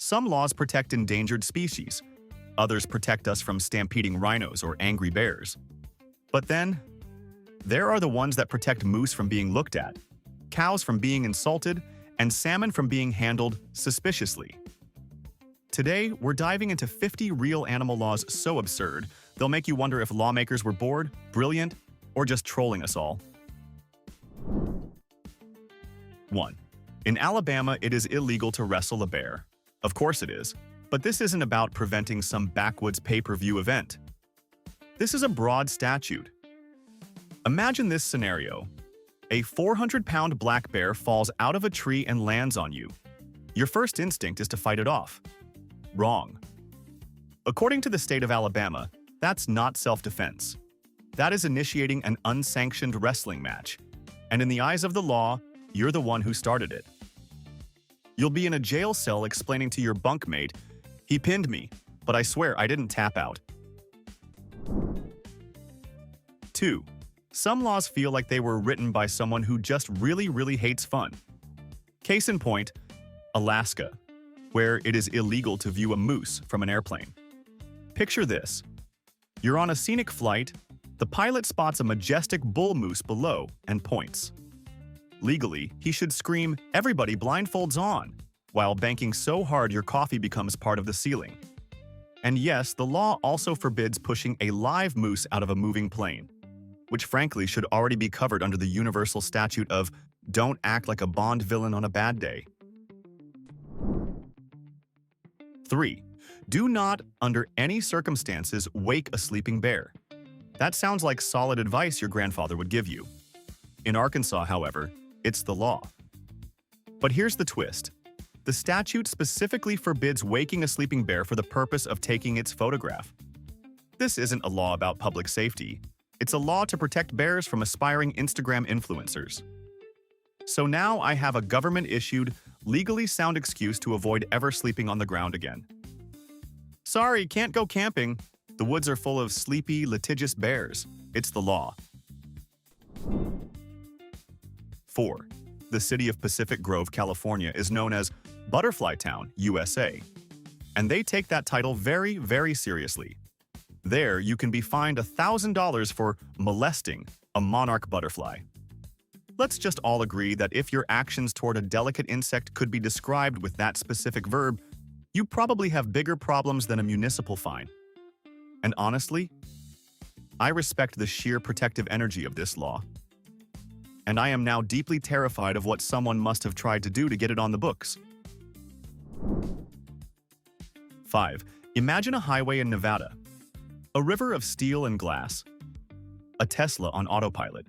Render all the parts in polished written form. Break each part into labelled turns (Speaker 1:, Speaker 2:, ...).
Speaker 1: Some laws protect endangered species. Others protect us from stampeding rhinos or angry bears. But then, there are the ones that protect moose from being looked at, cows from being insulted, and salmon from being handled suspiciously. Today, we're diving into 50 real animal laws so absurd, they'll make you wonder if lawmakers were bored, brilliant, or just trolling us all. 1. In Alabama, it is illegal to wrestle a bear. Of course it is, but this isn't about preventing some backwoods pay-per-view event. This is a broad statute. Imagine this scenario. A 400-pound black bear falls out of a tree and lands on you. Your first instinct is to fight it off. Wrong. According to the state of Alabama, that's not self-defense. That is initiating an unsanctioned wrestling match. And in the eyes of the law, you're the one who started it. You'll be in a jail cell explaining to your bunkmate, "He pinned me, but I swear I didn't tap out." 2. Some laws feel like they were written by someone who just really hates fun. Case in point, Alaska, where it is illegal to view a moose from an airplane. Picture this. You're on a scenic flight, the pilot spots a majestic bull moose below and points. Legally, he should scream, "Everybody blindfolds on," while banking so hard your coffee becomes part of the ceiling. And yes, the law also forbids pushing a live moose out of a moving plane, which frankly should already be covered under the universal statute of "don't act like a Bond villain on a bad day." 3. Do not, under any circumstances, wake a sleeping bear. That sounds like solid advice your grandfather would give you. In Arkansas, however, it's the law. But here's the twist. The statute specifically forbids waking a sleeping bear for the purpose of taking its photograph. This isn't a law about public safety. It's a law to protect bears from aspiring Instagram influencers. So now I have a government-issued, legally sound excuse to avoid ever sleeping on the ground again. Sorry, can't go camping. The woods are full of sleepy, litigious bears. It's the law. 4. The city of Pacific Grove, California is known as Butterfly Town, USA. And they take that title very seriously. There, you can be fined $1,000 for molesting a monarch butterfly. Let's just all agree that if your actions toward a delicate insect could be described with that specific verb, you probably have bigger problems than a municipal fine. And honestly, I respect the sheer protective energy of this law. And I am now deeply terrified of what someone must have tried to do to get it on the books. 5. Imagine a highway in Nevada. A river of steel and glass. A Tesla on autopilot.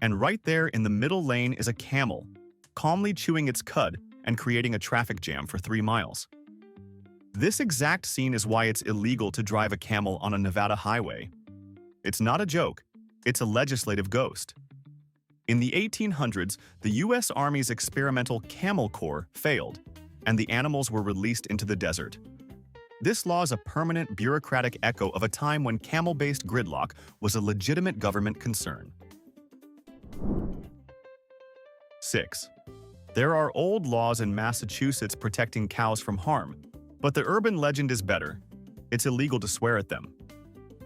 Speaker 1: And right there in the middle lane is a camel, calmly chewing its cud and creating a traffic jam for 3 miles. This exact scene is why it's illegal to drive a camel on a Nevada highway. It's not a joke, it's a legislative ghost. In the 1800s, the U.S. Army's experimental Camel Corps failed, and the animals were released into the desert. This law is a permanent bureaucratic echo of a time when camel-based gridlock was a legitimate government concern. 6. There are old laws in Massachusetts protecting cows from harm, but the urban legend is better. It's illegal to swear at them.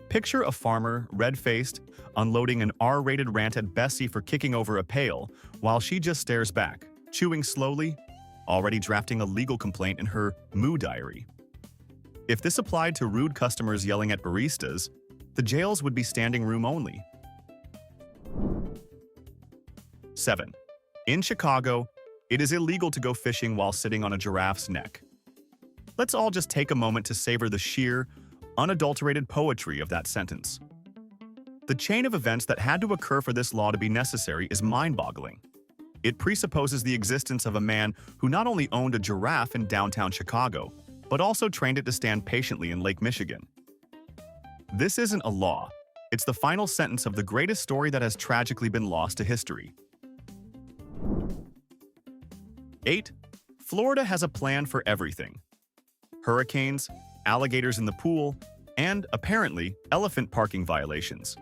Speaker 1: Picture a farmer, red-faced, unloading an R-rated rant at Bessie for kicking over a pail, while she just stares back, chewing slowly, already drafting a legal complaint in her moo diary. If this applied to rude customers yelling at baristas, the jails would be standing room only. 7. In Chicago, it is illegal to go fishing while sitting on a giraffe's neck. Let's all just take a moment to savor the sheer, unadulterated poetry of that sentence. The chain of events that had to occur for this law to be necessary is mind-boggling. It presupposes the existence of a man who not only owned a giraffe in downtown Chicago, but also trained it to stand patiently in Lake Michigan. This isn't a law. It's the final sentence of the greatest story that has tragically been lost to history. 8. Florida has a plan for everything. Hurricanes, alligators in the pool, and, apparently, elephant parking violations.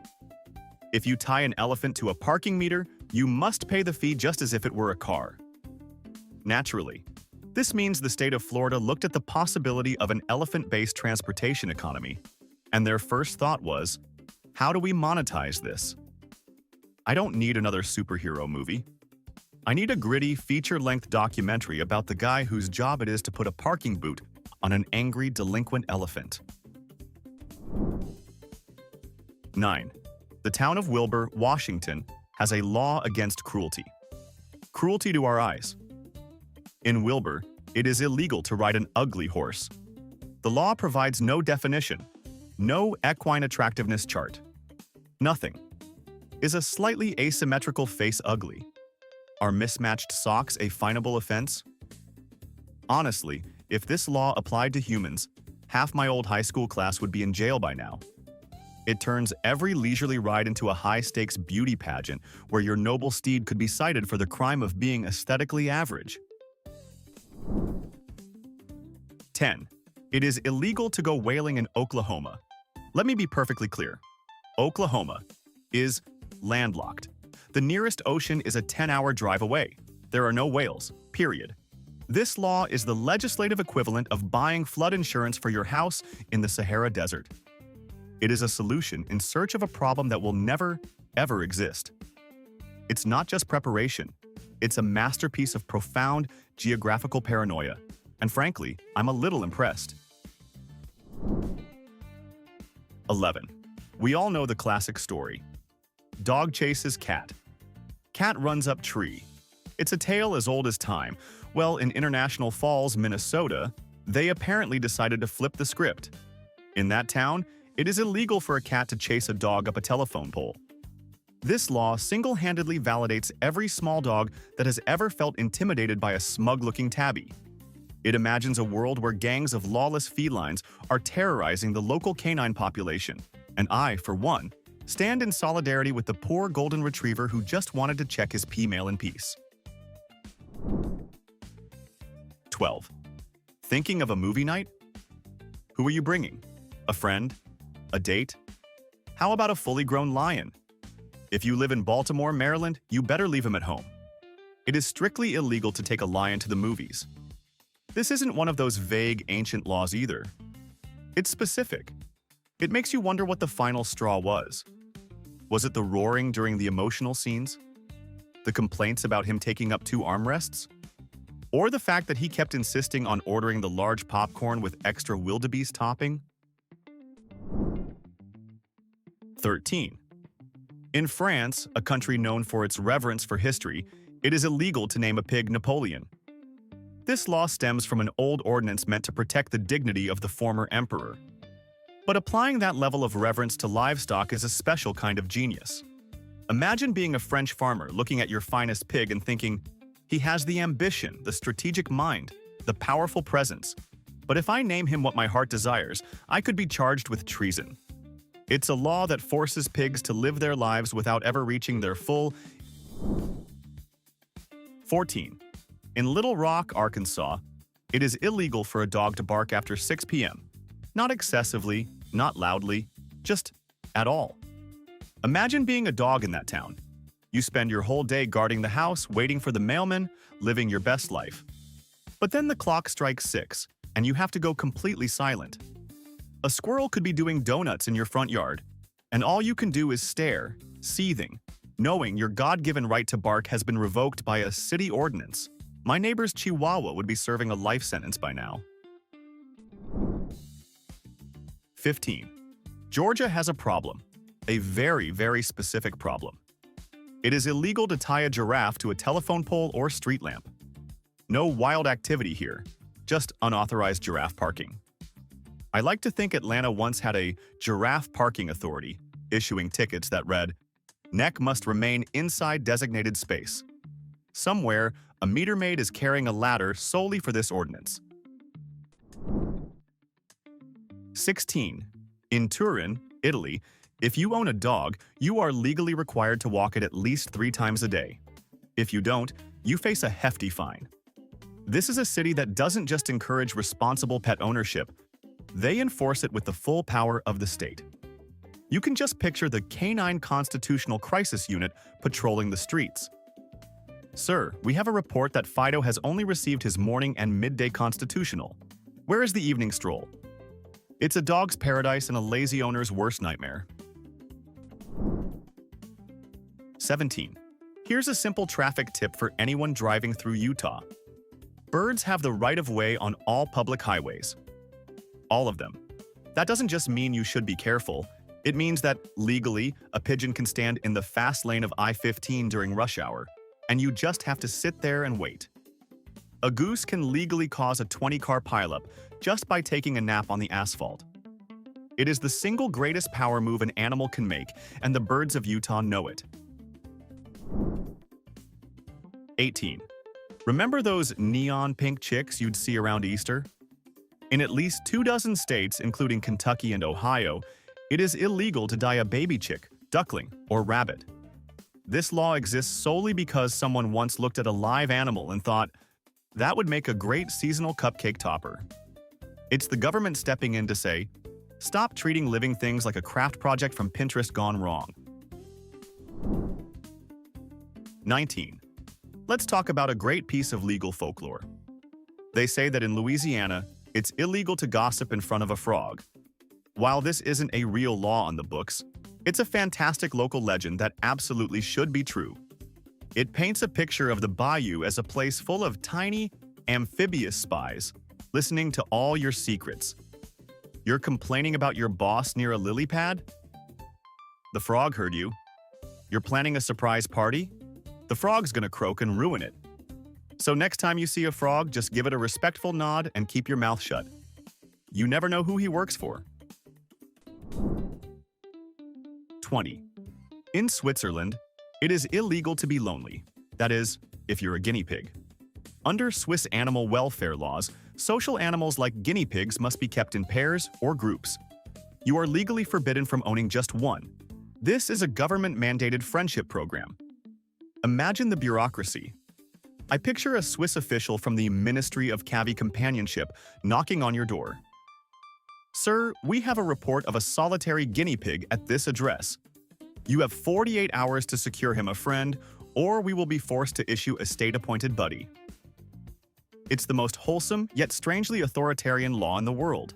Speaker 1: If you tie an elephant to a parking meter, you must pay the fee just as if it were a car. Naturally, This means the state of Florida looked at the possibility of an elephant-based transportation economy, and their first thought was, how do we monetize this? I don't need another superhero movie. I need a gritty, feature-length documentary about the guy whose job it is to put a parking boot on an angry, delinquent elephant. 9. The town of Wilbur, Washington, has a law against cruelty. Cruelty to our eyes. In Wilbur, it is illegal to ride an ugly horse. The law provides no definition, no equine attractiveness chart. Nothing. Is a slightly asymmetrical face ugly? Are mismatched socks a finable offense? Honestly, if this law applied to humans, half my old high school class would be in jail by now. It turns every leisurely ride into a high-stakes beauty pageant where your noble steed could be cited for the crime of being aesthetically average. 10. It is illegal to go whaling in Oklahoma. Let me be perfectly clear. Oklahoma is landlocked. The nearest ocean is a 10-hour drive away. There are no whales, period. This law is the legislative equivalent of buying flood insurance for your house in the Sahara Desert. It is a solution in search of a problem that will never, ever exist. It's not just preparation. It's a masterpiece of profound geographical paranoia. And frankly, I'm a little impressed. 11. We all know the classic story. Dog chases cat. Cat runs up tree. It's a tale as old as time. Well, in International Falls, Minnesota, they apparently decided to flip the script. In that town, it is illegal for a cat to chase a dog up a telephone pole. This law single-handedly validates every small dog that has ever felt intimidated by a smug-looking tabby. It imagines a world where gangs of lawless felines are terrorizing the local canine population, and I, for one, stand in solidarity with the poor golden retriever who just wanted to check his pee-mail in peace. 12. Thinking of a movie night? Who are you bringing? A friend? A date? How about a fully grown lion? If you live in Baltimore, Maryland, you better leave him at home. It is strictly illegal to take a lion to the movies. This isn't one of those vague, ancient laws either. It's specific. It makes you wonder what the final straw was. Was it the roaring during the emotional scenes? The complaints about him taking up 2 armrests? Or the fact that he kept insisting on ordering the large popcorn with extra wildebeest topping? 13. In France, a country known for its reverence for history, it is illegal to name a pig Napoleon. This law stems from an old ordinance meant to protect the dignity of the former emperor. But applying that level of reverence to livestock is a special kind of genius. Imagine being a French farmer looking at your finest pig and thinking, he has the ambition, the strategic mind, the powerful presence. But if I name him what my heart desires, I could be charged with treason. It's a law that forces pigs to live their lives without ever reaching their full. 14. In Little Rock, Arkansas, it is illegal for a dog to bark after 6 p.m. Not excessively, not loudly, just at all. Imagine being a dog in that town. You spend your whole day guarding the house, waiting for the mailman, living your best life. But then the clock strikes 6, and you have to go completely silent. A squirrel could be doing donuts in your front yard, and all you can do is stare, seething, knowing your God-given right to bark has been revoked by a city ordinance. My neighbor's chihuahua would be serving a life sentence by now. 15. Georgia has a problem. A very, very specific problem. It is illegal to tie a giraffe to a telephone pole or street lamp. No wild activity here, just unauthorized giraffe parking. I like to think Atlanta once had a giraffe parking authority, issuing tickets that read, "Neck must remain inside designated space." Somewhere, a meter maid is carrying a ladder solely for this ordinance. 16. In Turin, Italy, if you own a dog, you are legally required to walk it at least 3 times a day. If you don't, you face a hefty fine. This is a city that doesn't just encourage responsible pet ownership, they enforce it with the full power of the state. You can just picture the Canine Constitutional Crisis Unit patrolling the streets. Sir, we have a report that Fido has only received his morning and midday constitutional. Where is the evening stroll? It's a dog's paradise and a lazy owner's worst nightmare. 17. Here's a simple traffic tip for anyone driving through Utah. Birds have the right of way on all public highways. All of them. That doesn't just mean you should be careful. It means that, legally, a pigeon can stand in the fast lane of I-15 during rush hour, and you just have to sit there and wait. A goose can legally cause a 20-car pileup just by taking a nap on the asphalt. It is the single greatest power move an animal can make, and the birds of Utah know it. 18. Remember those neon pink chicks you'd see around Easter? In at least 24 states, including Kentucky and Ohio, it is illegal to dye a baby chick, duckling, or rabbit. This law exists solely because someone once looked at a live animal and thought, that would make a great seasonal cupcake topper. It's the government stepping in to say, stop treating living things like a craft project from Pinterest gone wrong. 19. Let's talk about a great piece of legal folklore. They say that in Louisiana, it's illegal to gossip in front of a frog. While this isn't a real law on the books, it's a fantastic local legend that absolutely should be true. It paints a picture of the bayou as a place full of tiny, amphibious spies, listening to all your secrets. You're complaining about your boss near a lily pad? The frog heard you. You're planning a surprise party? The frog's gonna croak and ruin it. So next time you see a frog, just give it a respectful nod and keep your mouth shut. You never know who he works for. 20. In Switzerland, it is illegal to be lonely. That is, if you're a guinea pig. Under Swiss animal welfare laws, social animals like guinea pigs must be kept in pairs or groups. You are legally forbidden from owning just one. This is a government-mandated friendship program. Imagine the bureaucracy. I picture a Swiss official from the Ministry of Cavi Companionship knocking on your door. Sir, we have a report of a solitary guinea pig at this address. You have 48 hours to secure him a friend, or we will be forced to issue a state-appointed buddy. It's the most wholesome, yet strangely authoritarian law in the world.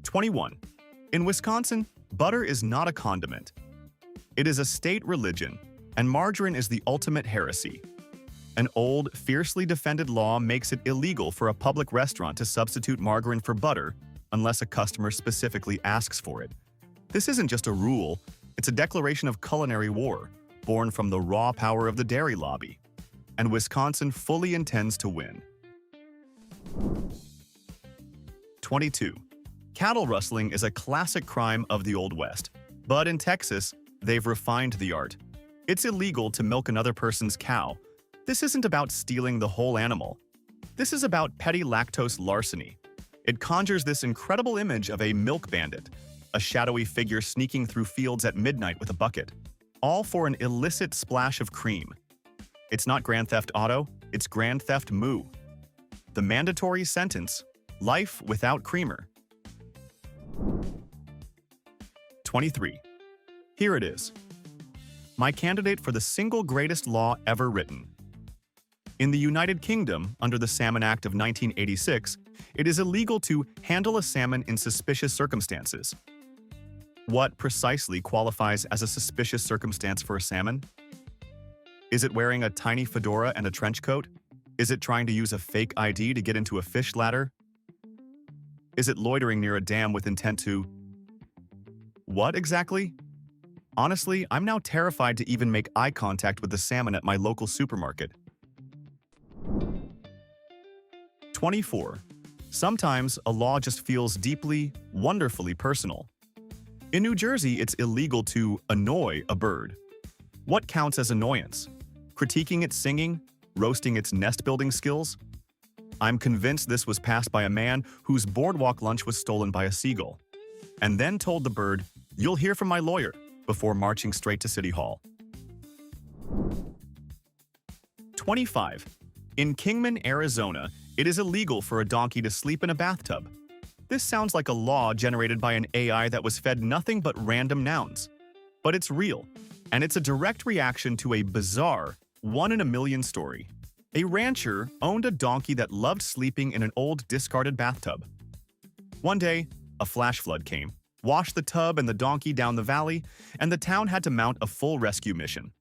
Speaker 1: 21. In Wisconsin, butter is not a condiment. It is a state religion, and margarine is the ultimate heresy. An old, fiercely defended law makes it illegal for a public restaurant to substitute margarine for butter unless a customer specifically asks for it. This isn't just a rule, it's a declaration of culinary war, born from the raw power of the dairy lobby. And Wisconsin fully intends to win. 22. Cattle rustling is a classic crime of the Old West, but in Texas, they've refined the art. It's illegal to milk another person's cow. This isn't about stealing the whole animal. This is about petty lactose larceny. It conjures this incredible image of a milk bandit, a shadowy figure sneaking through fields at midnight with a bucket, all for an illicit splash of cream. It's not Grand Theft Auto, it's Grand Theft Moo. The mandatory sentence, life without creamer. 23. Here it is. My candidate for the single greatest law ever written. In the United Kingdom, under the Salmon Act of 1986, it is illegal to handle a salmon in suspicious circumstances. What precisely qualifies as a suspicious circumstance for a salmon? Is it wearing a tiny fedora and a trench coat? Is it trying to use a fake ID to get into a fish ladder? Is it loitering near a dam with intent to… What exactly? Honestly, I'm now terrified to even make eye contact with the salmon at my local supermarket. 24. Sometimes a law just feels deeply, wonderfully personal. In New Jersey, it's illegal to annoy a bird. What counts as annoyance? Critiquing its singing? Roasting its nest-building skills? I'm convinced this was passed by a man whose boardwalk lunch was stolen by a seagull, and then told the bird, "You'll hear from my lawyer," before marching straight to City Hall. 25. In Kingman, Arizona, it is illegal for a donkey to sleep in a bathtub. This sounds like a law generated by an AI that was fed nothing but random nouns. But it's real, and it's a direct reaction to a bizarre, one-in-a-million story. A rancher owned a donkey that loved sleeping in an old discarded bathtub. One day, a flash flood came, washed the tub and the donkey down the valley, and the town had to mount a full rescue mission.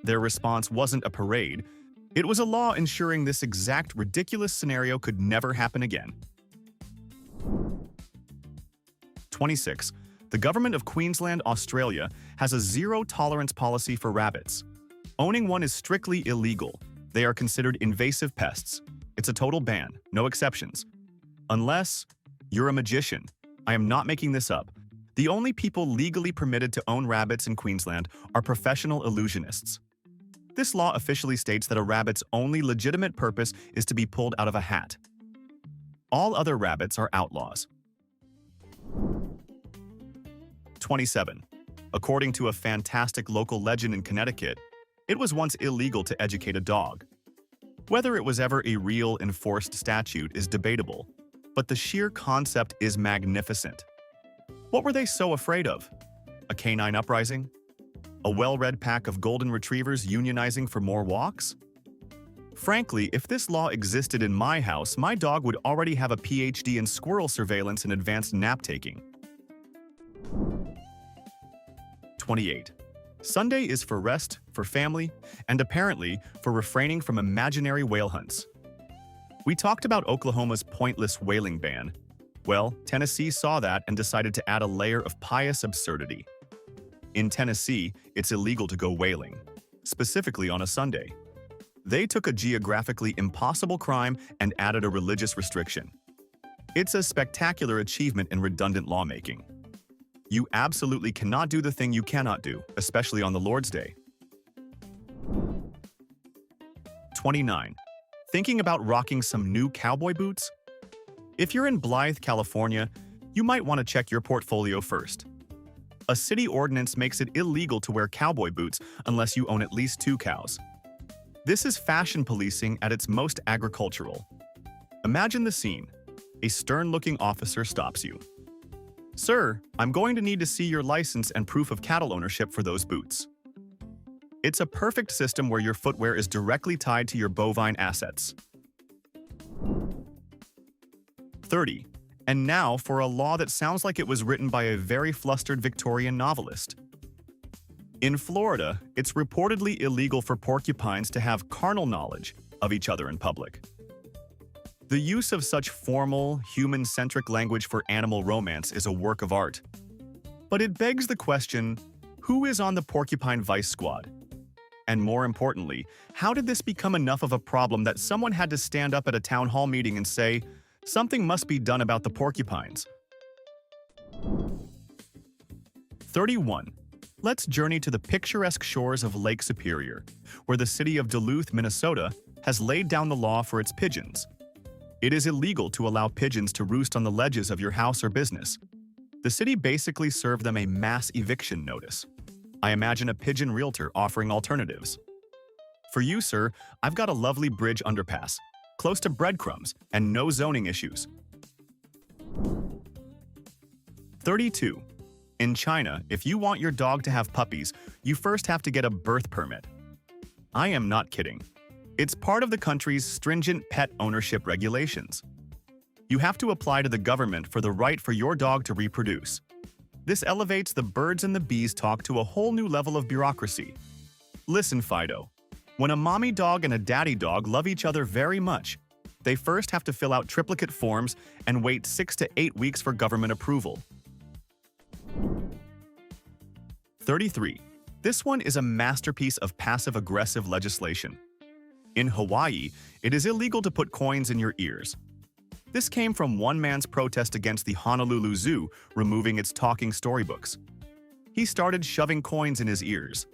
Speaker 1: Their response wasn't a parade. It was a law ensuring this exact ridiculous scenario could never happen again. 26. The government of Queensland, Australia, has a zero-tolerance policy for rabbits. Owning one is strictly illegal. They are considered invasive pests. It's a total ban, no exceptions. Unless you're a magician. I am not making this up. The only people legally permitted to own rabbits in Queensland are professional illusionists. This law officially states that a rabbit's only legitimate purpose is to be pulled out of a hat. All other rabbits are outlaws. 27. According to a fantastic local legend in Connecticut, it was once illegal to educate a dog. Whether it was ever a real enforced statute is debatable, but the sheer concept is magnificent. What were they so afraid of? A canine uprising? A well-read pack of golden retrievers unionizing for more walks? Frankly, if this law existed in my house, my dog would already have a PhD in squirrel surveillance and advanced nap-taking. 28. Sunday is for rest, for family, and apparently for refraining from imaginary whale hunts. We talked about Oklahoma's pointless whaling ban. Well, Tennessee saw that and decided to add a layer of pious absurdity. In Tennessee, it's illegal to go whaling, specifically on a Sunday. They took a geographically impossible crime and added a religious restriction. It's a spectacular achievement in redundant lawmaking. You absolutely cannot do the thing you cannot do, especially on the Lord's Day. 29. Thinking about rocking some new cowboy boots? If you're in Blythe, California, you might want to check your portfolio first. A city ordinance makes it illegal to wear cowboy boots unless you own at least 2 cows. This is fashion policing at its most agricultural. Imagine the scene. A stern-looking officer stops you. "Sir, I'm going to need to see your license and proof of cattle ownership for those boots." It's a perfect system where your footwear is directly tied to your bovine assets. 30. And now for a law that sounds like it was written by a very flustered Victorian novelist. In Florida, it's reportedly illegal for porcupines to have carnal knowledge of each other in public. The use of such formal, human-centric language for animal romance is a work of art. But it begs the question, who is on the porcupine vice squad? And more importantly, how did this become enough of a problem that someone had to stand up at a town hall meeting and say, "Something must be done about the porcupines"? 31. Let's journey to the picturesque shores of Lake Superior, where the city of Duluth, Minnesota, has laid down the law for its pigeons. It is illegal to allow pigeons to roost on the ledges of your house or business. The city basically served them a mass eviction notice. I imagine a pigeon realtor offering alternatives. For you, sir, I've got a lovely bridge underpass, close to breadcrumbs, and no zoning issues. 32. In China, if you want your dog to have puppies, you first have to get a birth permit. I am not kidding. It's part of the country's stringent pet ownership regulations. You have to apply to the government for the right for your dog to reproduce. This elevates the birds and the bees talk to a whole new level of bureaucracy. Listen, Fido. When a mommy dog and a daddy dog love each other very much, they first have to fill out triplicate forms and wait 6 to 8 weeks for government approval. 33. This one is a masterpiece of passive-aggressive legislation. In Hawaii, it is illegal to put coins in your ears. This came from one man's protest against the Honolulu Zoo removing its talking storybooks. He started shoving coins in his ears.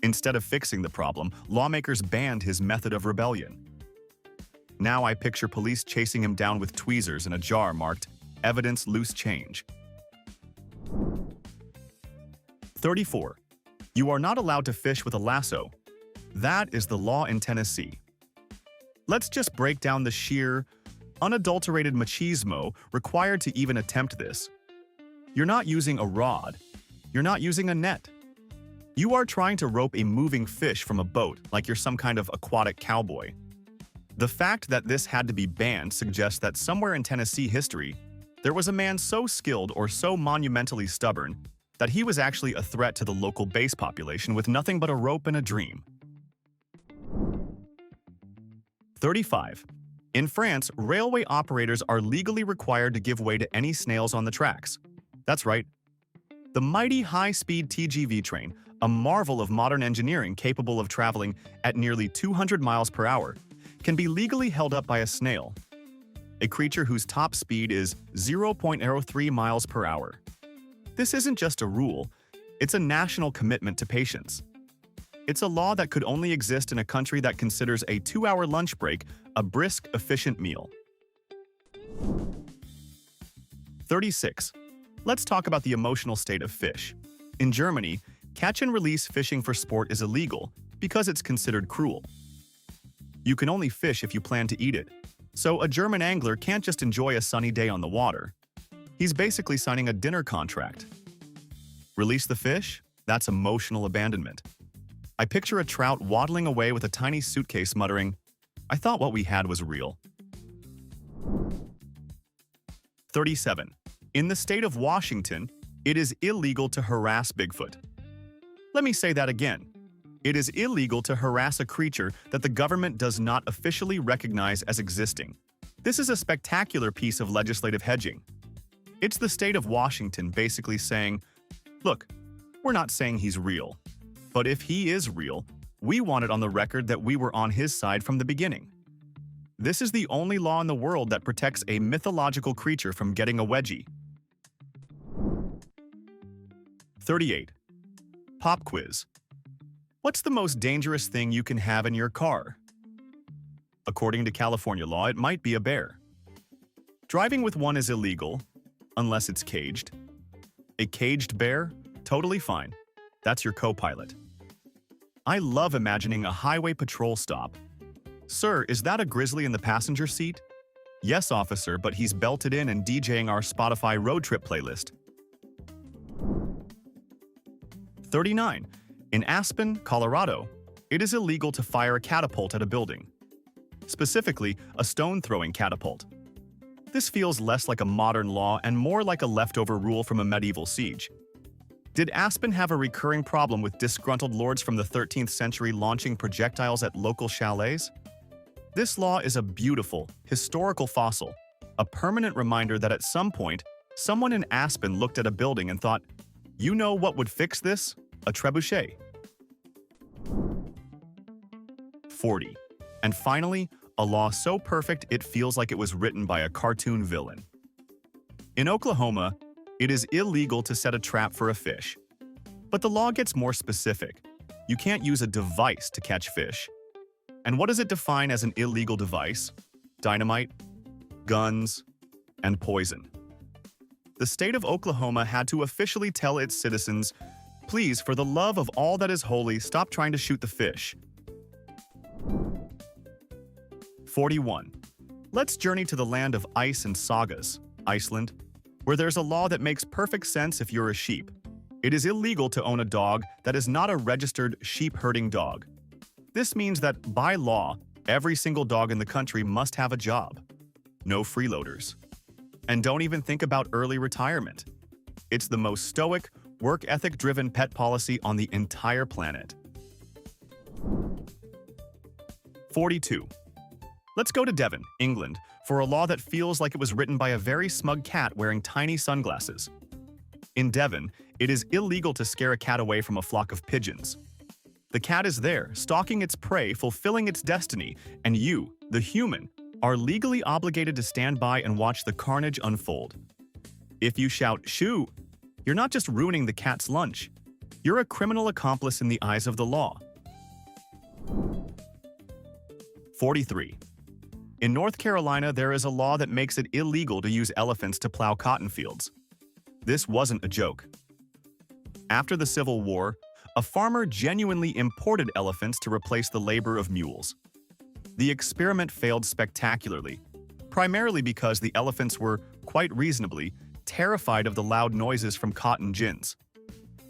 Speaker 1: Instead of fixing the problem, lawmakers banned his method of rebellion. Now I picture police chasing him down with tweezers in a jar marked, "Evidence Loose Change." 34. You are not allowed to fish with a lasso. That is the law in Tennessee. Let's just break down the sheer, unadulterated machismo required to even attempt this. You're not using a rod. You're not using a net. You are trying to rope a moving fish from a boat like you're some kind of aquatic cowboy. The fact that this had to be banned suggests that somewhere in Tennessee history, there was a man so skilled or so monumentally stubborn that he was actually a threat to the local base population with nothing but a rope and a dream. 35. In France, railway operators are legally required to give way to any snails on the tracks. That's right. The mighty high-speed TGV train, a marvel of modern engineering capable of traveling at nearly 200 miles per hour, can be legally held up by a snail, a creature whose top speed is 0.03 miles per hour. This isn't just a rule, it's a national commitment to patience. It's a law that could only exist in a country that considers a 2-hour lunch break a brisk, efficient meal. 36. Let's talk about the emotional state of fish. In Germany, catch-and-release fishing for sport is illegal because it's considered cruel. You can only fish if you plan to eat it, so a German angler can't just enjoy a sunny day on the water. He's basically signing a dinner contract. Release the fish? That's emotional abandonment. I picture a trout waddling away with a tiny suitcase muttering, "I thought what we had was real." 37. In the state of Washington, it is illegal to harass Bigfoot. Let me say that again. It is illegal to harass a creature that the government does not officially recognize as existing. This is a spectacular piece of legislative hedging. It's the state of Washington basically saying, look, we're not saying he's real, but if he is real, we want it on the record that we were on his side from the beginning. This is the only law in the world that protects a mythological creature from getting a wedgie. 38. Pop quiz. What's the most dangerous thing you can have in your car? According to California law, it might be a bear. Driving with one is illegal, unless it's caged. A caged bear? Totally fine. That's your co-pilot. I love imagining a highway patrol stop. Sir, is that a grizzly in the passenger seat? Yes, officer, but he's belted in and DJing our Spotify road trip playlist. 39. In Aspen, Colorado, it is illegal to fire a catapult at a building. Specifically, a stone-throwing catapult. This feels less like a modern law and more like a leftover rule from a medieval siege. Did Aspen have a recurring problem with disgruntled lords from the 13th century launching projectiles at local chalets? This law is a beautiful, historical fossil, a permanent reminder that at some point, someone in Aspen looked at a building and thought, you know what would fix this? A trebuchet. 40. And finally, a law so perfect it feels like it was written by a cartoon villain. In Oklahoma, it is illegal to set a trap for a fish. But the law gets more specific. You can't use a device to catch fish. And what does it define as an illegal device? Dynamite, guns, and poison. The state of Oklahoma had to officially tell its citizens, please, for the love of all that is holy, stop trying to shoot the fish. 41. Let's journey to the land of ice and sagas, Iceland, where there's a law that makes perfect sense if you're a sheep. It is illegal to own a dog that is not a registered sheep-herding dog. This means that, by law, every single dog in the country must have a job. No freeloaders. And don't even think about early retirement. It's the most stoic, work ethic-driven pet policy on the entire planet. 42. Let's go to Devon, England, for a law that feels like it was written by a very smug cat wearing tiny sunglasses. In Devon, it is illegal to scare a cat away from a flock of pigeons. The cat is there, stalking its prey, fulfilling its destiny, and you, the human, are legally obligated to stand by and watch the carnage unfold. If you shout, "Shoo!" you're not just ruining the cat's lunch. You're a criminal accomplice in the eyes of the law. 43. In North Carolina, there is a law that makes it illegal to use elephants to plow cotton fields. This wasn't a joke. After the Civil War, a farmer genuinely imported elephants to replace the labor of mules. The experiment failed spectacularly, primarily because the elephants were, quite reasonably, terrified of the loud noises from cotton gins.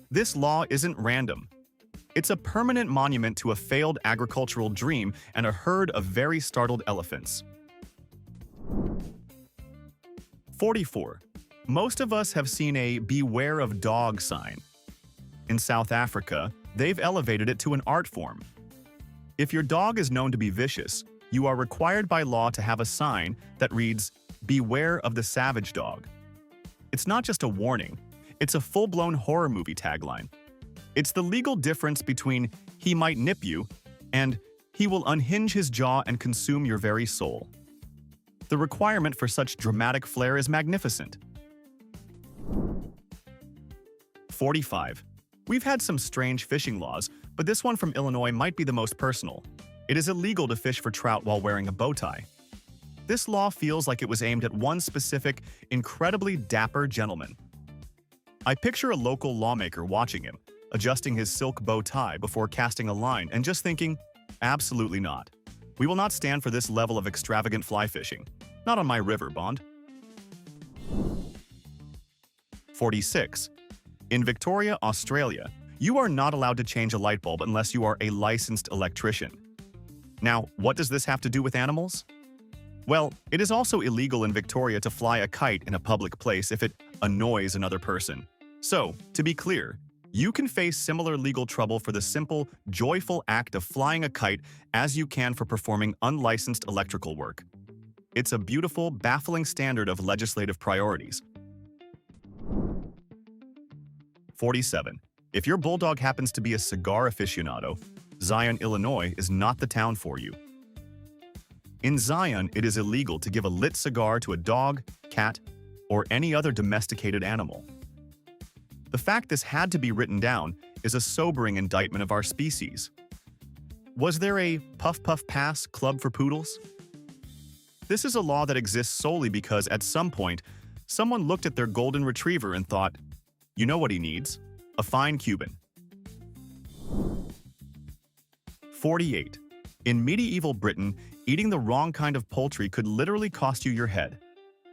Speaker 1: This law isn't random. It's a permanent monument to a failed agricultural dream and a herd of very startled elephants. 44. Most of us have seen a "Beware of Dog" sign. In South Africa, they've elevated it to an art form. If your dog is known to be vicious, you are required by law to have a sign that reads, "Beware of the savage dog." It's not just a warning, it's a full-blown horror movie tagline. It's the legal difference between "he might nip you" and "he will unhinge his jaw and consume your very soul." The requirement for such dramatic flair is magnificent. 45. We've had some strange fishing laws, but this one from Illinois might be the most personal. It is illegal to fish for trout while wearing a bow tie. This law feels like it was aimed at one specific, incredibly dapper gentleman. I picture a local lawmaker watching him, adjusting his silk bow tie before casting a line and just thinking, absolutely not. We will not stand for this level of extravagant fly fishing. Not on my river, Bond. 46. In Victoria, Australia, you are not allowed to change a light bulb unless you are a licensed electrician. Now, what does this have to do with animals? Well, it is also illegal in Victoria to fly a kite in a public place if it annoys another person. So, to be clear, you can face similar legal trouble for the simple, joyful act of flying a kite as you can for performing unlicensed electrical work. It's a beautiful, baffling standard of legislative priorities. 47. If your bulldog happens to be a cigar aficionado, Zion, Illinois is not the town for you. In Zion, it is illegal to give a lit cigar to a dog, cat, or any other domesticated animal. The fact this had to be written down is a sobering indictment of our species. Was there a Puff Puff Pass club for poodles? This is a law that exists solely because at some point, someone looked at their golden retriever and thought, you know what he needs? A fine Cuban. 48. In medieval Britain, eating the wrong kind of poultry could literally cost you your head.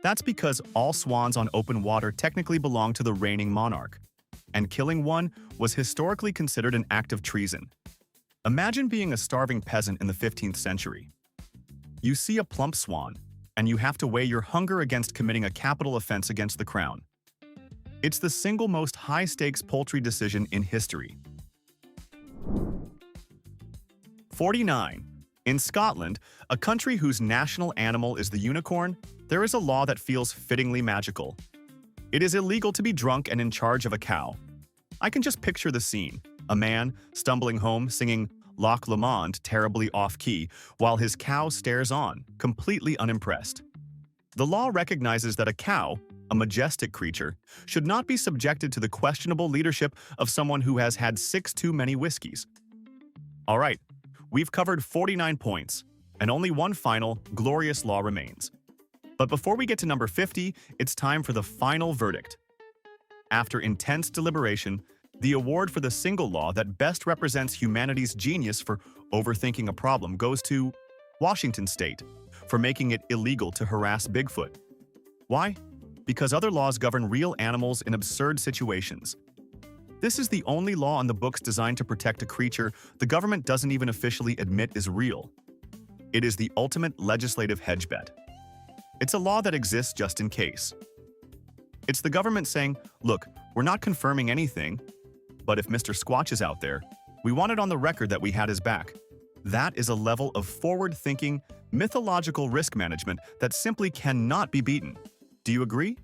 Speaker 1: That's because all swans on open water technically belong to the reigning monarch, and killing one was historically considered an act of treason. Imagine being a starving peasant in the 15th century. You see a plump swan, and you have to weigh your hunger against committing a capital offense against the crown. It's the single most high-stakes poultry decision in history. 49. In Scotland, a country whose national animal is the unicorn, there is a law that feels fittingly magical. It is illegal to be drunk and in charge of a cow. I can just picture the scene. A man stumbling home singing Loch Lomond terribly off-key while his cow stares on, completely unimpressed. The law recognizes that a cow, a majestic creature, should not be subjected to the questionable leadership of someone who has had 6 too many whiskeys. All right, we've covered 49 points, and only one final, glorious law remains. But before we get to number 50, it's time for the final verdict. After intense deliberation, the award for the single law that best represents humanity's genius for overthinking a problem goes to Washington State for making it illegal to harass Bigfoot. Why? Because other laws govern real animals in absurd situations. This is the only law on the books designed to protect a creature the government doesn't even officially admit is real. It is the ultimate legislative hedge bet. It's a law that exists just in case. It's the government saying, look, we're not confirming anything, but if Mr. Squatch is out there, we want it on the record that we had his back. That is a level of forward-thinking, mythological risk management that simply cannot be beaten. Do you agree?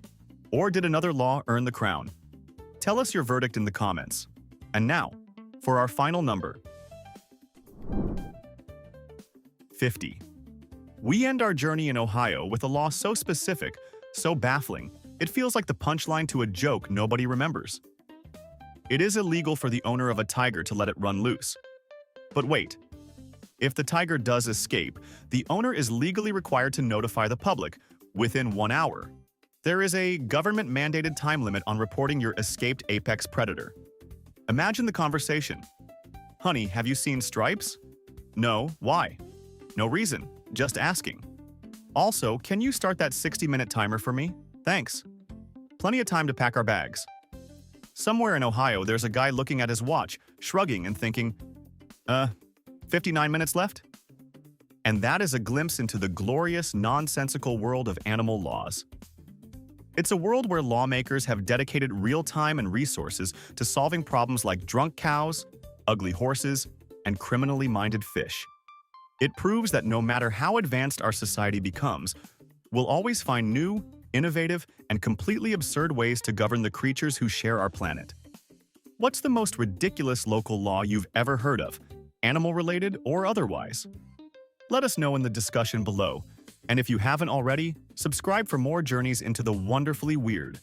Speaker 1: Or did another law earn the crown? Tell us your verdict in the comments. And now, for our final number. 50. We end our journey in Ohio with a law so specific, so baffling, it feels like the punchline to a joke nobody remembers. It is illegal for the owner of a tiger to let it run loose. But wait. If the tiger does escape, the owner is legally required to notify the public within 1 hour. There is a government-mandated time limit on reporting your escaped apex predator. Imagine the conversation. Honey, have you seen stripes? No, why? No reason, just asking. Also, can you start that 60-minute timer for me? Thanks. Plenty of time to pack our bags. Somewhere in Ohio, there's a guy looking at his watch, shrugging and thinking, 59 minutes left? And that is a glimpse into the glorious, nonsensical world of animal laws. It's a world where lawmakers have dedicated real time and resources to solving problems like drunk cows, ugly horses, and criminally minded fish. It proves that no matter how advanced our society becomes, we'll always find new, innovative, and completely absurd ways to govern the creatures who share our planet. What's the most ridiculous local law you've ever heard of, animal-related or otherwise? Let us know in the discussion below, and if you haven't already, subscribe for more journeys into the wonderfully weird.